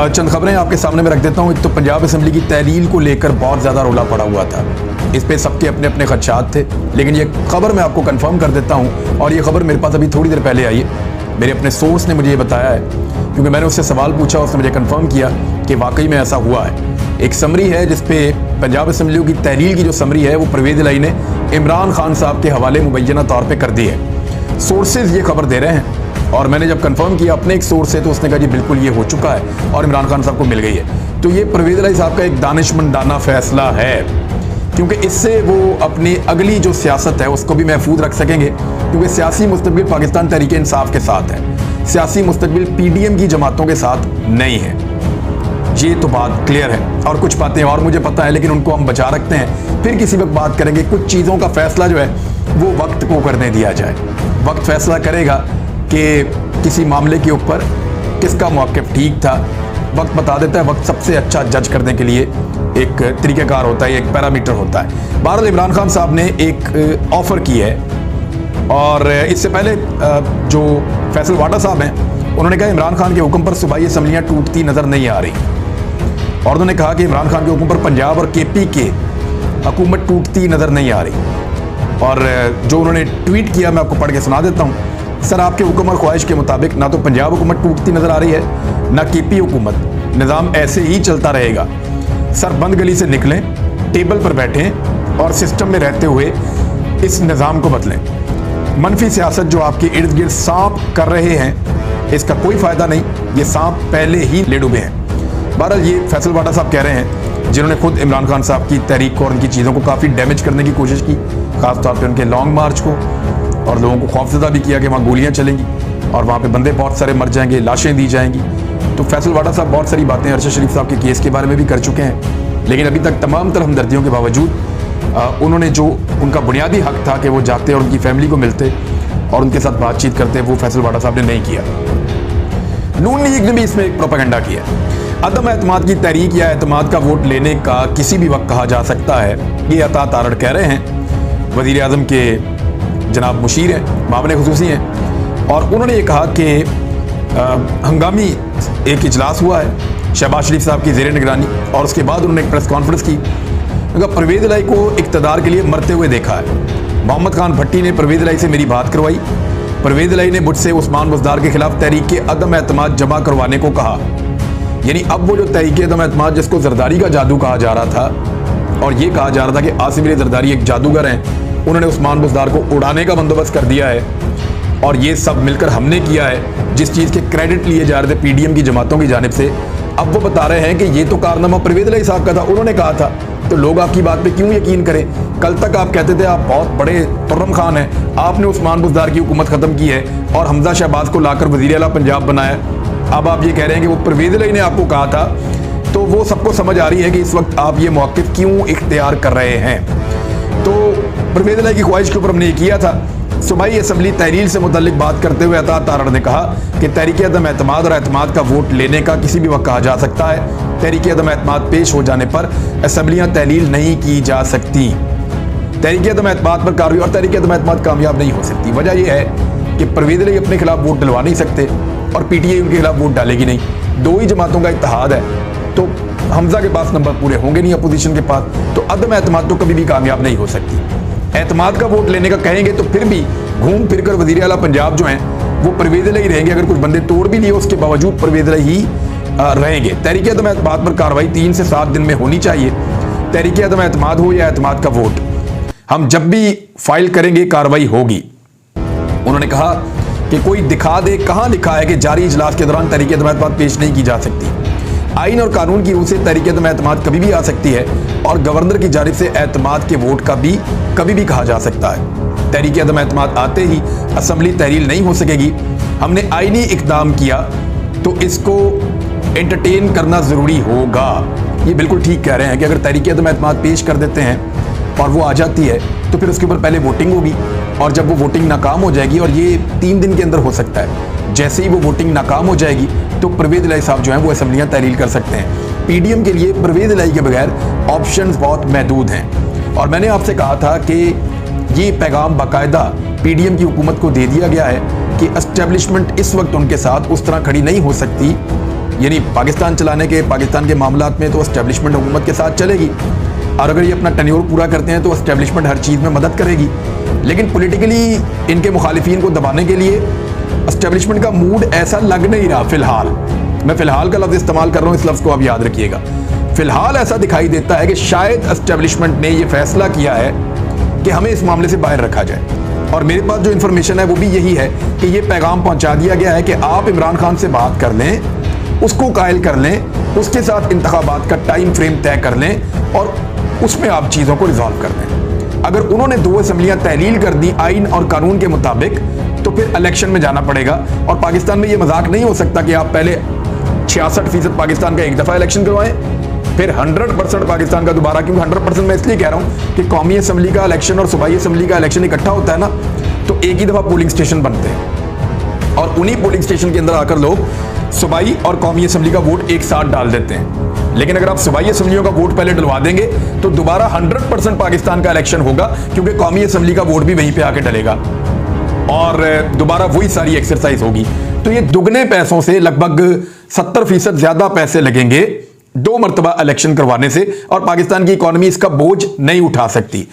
चंद खबरें आपके सामने में रख देता हूँ। एक तो पंजाब असेंबली की तहलील को लेकर बहुत ज़्यादा रौला पड़ा हुआ था, इस पे सबके अपने अपने खदशात थे, लेकिन ये खबर मैं आपको कंफर्म कर देता हूँ और ये खबर मेरे पास अभी थोड़ी देर पहले आई है। मेरे अपने सोर्स ने मुझे ये बताया है, क्योंकि मैंने उससे सवाल पूछा, उसने मुझे कंफर्म किया कि वाकई में ऐसा हुआ है। एक समरी है जिसपे पंजाब असेंबली की तहलील की जो समरी है वो परवेज़ इलाही ने इमरान खान साहब के हवाले मुबैना तौर पर कर दी है। सोर्सेज ये खबर दे रहे हैं और मैंने जब कंफर्म किया अपने एक सोर्स से तो उसने कहा जी बिल्कुल ये हो चुका है और इमरान खान साहब को मिल गई है। तो ये परवेज़ इलाही साहब का एक दानिशमंदाना फैसला है, क्योंकि इससे वो अपनी अगली जो सियासत है उसको भी महफूज रख सकेंगे, क्योंकि सियासी मुस्तकबिल पाकिस्तान तहरीक इंसाफ के साथ है, सियासी मुस्तकबिल PDM की जमातों के साथ नहीं है। ये तो बात क्लियर है और कुछ बातें और मुझे पता है, लेकिन उनको हम बचा रखते हैं, फिर किसी वक्त बात करेंगे। कुछ चीज़ों का फैसला जो है वो वक्त को करने दिया जाए, वक्त फैसला करेगा कि किसी मामले के ऊपर किसका मौक़िफ़ ठीक था। वक्त बता देता है, वक्त सबसे अच्छा जज करने के लिए एक तरीक़ाकार होता है, एक पैरामीटर होता है। बहरहाल इमरान खान साहब ने एक ऑफ़र की है और इससे पहले जो फैसल वाडा साहब हैं उन्होंने कहा इमरान खान के हुक्म पर सूबाई असम्बलियाँ टूटती नज़र नहीं आ रही, और उन्होंने कहा कि इमरान खान के हुक्म पर पंजाब और KP के हुकूमत टूटती नज़र नहीं आ रही। और जो उन्होंने ट्वीट किया मैं आपको पढ़ के सुना देता हूँ। सर, आपके हुक्म और ख्वाहिश के मुताबिक ना तो पंजाब हुकूमत टूटती नज़र आ रही है, ना KP हुकूमत। निज़ाम ऐसे ही चलता रहेगा। सर, बंद गली से निकलें, टेबल पर बैठें और सिस्टम में रहते हुए इस निज़ाम को बदलें। मनफी सियासत जो आपके इर्द गिर्द सांप कर रहे हैं, इसका कोई फ़ायदा नहीं, ये सांप पहले ही ले डूबे हैं। बहरहाल ये फैसल वाडा साहब कह रहे हैं, जिन्होंने खुद इमरान खान साहब की तहरीक को और उनकी चीज़ों को काफ़ी डैमेज करने की कोशिश की, ख़ासतौर पर उनके लॉन्ग मार्च को, और लोगों को खौफजदा भी किया कि वहाँ गोलियाँ चलेंगी और वहाँ पे बंदे बहुत सारे मर जाएंगे, लाशें दी जाएंगी। तो फैसल वाडा साहब बहुत सारी बातें अरशद शरीफ साहब के केस के बारे में भी कर चुके हैं, लेकिन अभी तक तमाम तरह हमदर्दियों के बावजूद उन्होंने जो उनका बुनियादी हक था कि वो जाते और उनकी फैमिली को मिलते और उनके साथ बातचीत करते, वो फैसल वाडा साहब ने नहीं किया। नून लीग ने भी इसमें एक प्रोपेगेंडा किया। अदम एतमाद की तहरीक या एतमाद का वोट लेने का किसी भी वक्त कहा जा सकता है, ये अता तारड़ कह रहे हैं। वज़ीर आज़म के जनाब मुशीर हैं, मामले खुसूसी हैं, और उन्होंने ये कहा कि हंगामी एक इजलास हुआ है शहबाज शरीफ साहब की ज़ेर निगरानी, और उसके बाद उन्होंने एक प्रेस कॉन्फ्रेंस की। उनका परवेज़ इलाही को इक़्तिदार के लिए मरते हुए देखा है। मोहम्मद खान भट्टी ने परवेज़ इलाही से मेरी बात करवाई। परवेज़ इलाही ने मुझसे उस्मान बुज़दार के खिलाफ तहरीक के अदम एतमाद जमा करवाने को कहा। यानी अब वो जो तहरीक अदम एतमाद जिसको जरदारी का जादू कहा जा रहा था और ये कहा जा रहा था कि आसिम अली जरदारी एक जादूगर हैं, उन्होंने उस्मान बुज़दार को उड़ाने का बंदोबस्त कर दिया है और ये सब मिलकर हमने किया है, जिस चीज़ के क्रेडिट लिए जा रहे थे PDM की जमातों की जानिब से। अब वो बता रहे हैं कि ये तो कारनामा परवेज़ इलाही साहब का था, उन्होंने कहा था, तो लोग आपकी बात पे क्यों यकीन करें। कल तक आप कहते थे आप बहुत बड़े तुर्रम खान हैं, आपने उस्मान बुज़दार की हुकूमत ख़त्म की है और हमजा शहबाज को लाकर वज़ीर आला पंजाब बनाया। अब आप ये कह रहे हैं कि वो परवेज़ इलाही ने आपको कहा था, तो वो सबको समझ आ रही है कि इस वक्त आप ये मौक़िफ़ क्यों इख्तियार कर रहे हैं। तो परवेज़ इलाही की ख्वाहिश के ऊपर हमने ये किया था। सूबाई असम्बली तहरील से मुतल्लिक बात करते हुए अता तारड़ ने कहा कि तहरीक अदम एतमाद और एतमाद का वोट लेने का किसी भी वक्त कहा जा सकता है। तहरीक अदम एतमाद पेश हो जाने पर असम्बलियाँ तहलील नहीं की जा सकती। तहरीक अदम एतमाद पर कार्रवाई और तहरीक अदम एतमाद कामयाब नहीं हो सकती। वजह यह है कि परवेज़ इलाही अपने खिलाफ वोट डलवा नहीं सकते और PTI उनके खिलाफ वोट डालेगी नहीं। दो ही जमातों का इत्तेहाद है, तो हमजा के पास नंबर पूरे होंगे नहीं अपोजिशन के पास, तो अदम एतमाद तो कभी भी कामयाब नहीं हो सकती। एतमाद का वोट लेने का कहेंगे तो फिर भी घूम फिर कर वज़ीर आला पंजाब जो हैं वो परवेज़ इलाही रहेंगे। अगर कुछ बंदे तोड़ भी लिए उसके बावजूद परवेज़ इलाही ही रहेंगे। तहरीक अदम एतमाद पर कार्रवाई 3 से 7 दिन में होनी चाहिए। तहरीक अदम एतमाद हो या एतमाद का वोट, हम जब भी फाइल करेंगे कार्रवाई होगी। उन्होंने कहा कि कोई दिखा दे कहाँ लिखा है कि जारी इजलास के दौरान तहरीक अदम एतमाद पेश नहीं की जा सकती। आइन और कानून की रूह से तहरीक अदम एतमाद कभी भी आ सकती है और गवर्नर की जानिब से एतमाद के वोट का भी कभी भी कहा जा सकता है। तहरीक अदम एतमाद आते ही असम्बली तहरील नहीं हो सकेगी। हमने आइनी इक़दाम किया तो इसको एंटरटेन करना ज़रूरी होगा। ये बिल्कुल ठीक कह रहे हैं कि अगर तहरीक अदम एतमाद पेश कर देते हैं और वो आ जाती है तो फिर उसके ऊपर पहले वोटिंग होगी, और जब वो वोटिंग नाकाम हो जाएगी, और ये 3 दिन के अंदर हो सकता है, जैसे ही वो वोटिंग नाकाम हो जाएगी तो परवेज़ इलाही साहब जो हैं वो असम्बलियाँ तहलील कर सकते हैं। PDM के लिए परवेज़ इलाही के बगैर ऑप्शंस बहुत महदूद हैं। और मैंने आपसे कहा था कि ये पैगाम बाकायदा PDM की हुकूमत को दे दिया गया है कि एस्टेब्लिशमेंट इस वक्त उनके साथ उस तरह खड़ी नहीं हो सकती यानी पाकिस्तान चलाने के, पाकिस्तान के मामलात में तो एस्टेब्लिशमेंट हुकूमत के साथ चलेगी, और अगर ये अपना टेन्योर पूरा करते हैं तो एस्टेब्लिशमेंट हर चीज़ में मदद करेगी। लेकिन पॉलिटिकली इनके मुखालिफिन को दबाने के लिए एस्टेब्लिशमेंट का मूड ऐसा लग नहीं रहा फिलहाल। मैं फिलहाल का लफ्ज़ इस्तेमाल कर रहा हूँ, इस लफ्ज़ को आप याद रखिएगा। फिलहाल ऐसा दिखाई देता है कि शायद एस्टेब्लिशमेंट ने यह फैसला किया है कि हमें इस मामले से बाहर रखा जाए। और मेरे पास जो इन्फॉर्मेशन है वो भी यही है कि ये पैगाम पहुंचा दिया गया है कि आप इमरान खान से बात कर लें, उसको कायल कर लें, उसके साथ इंतखाबात का टाइम फ्रेम तय कर लें और उसमें आप चीज़ों को रिजॉल्व कर दें। अगर उन्होंने 2 असम्बलियाँ तहलील कर दी आइन और कानून के मुताबिक, तो फिर इलेक्शन में जाना पड़ेगा। और पाकिस्तान में ये मजाक नहीं हो सकता कि आप पहले 66% पाकिस्तान का एक दफ़ा इलेक्शन करवाएं, फिर 100% पाकिस्तान का दोबारा। क्योंकि 100% मैं इसलिए कह रहा हूं कि कौमी असम्बली का इलेक्शन और सूबाई असम्बली का इलेक्शन इकट्ठा होता है ना, तो एक ही दफा पोलिंग स्टेशन बनते हैं और उन्हीं पोलिंग स्टेशन के अंदर आकर लोग सूबाई और कौमी असम्बली का वोट एक साथ डाल देते हैं। लेकिन अगर आप सूबाई असम्बलियों का वोट पहले डलवा देंगे तो दोबारा 100% पाकिस्तान का इलेक्शन होगा, क्योंकि कौमी असम्बली का वोट भी वहीं पर आके डलेगा और दोबारा वही सारी एक्सरसाइज होगी। तो ये दुगने पैसों से लगभग 70% ज्यादा पैसे लगेंगे 2 मरतबा इलेक्शन करवाने से, और पाकिस्तान की इकॉनमी इसका बोझ नहीं उठा सकती।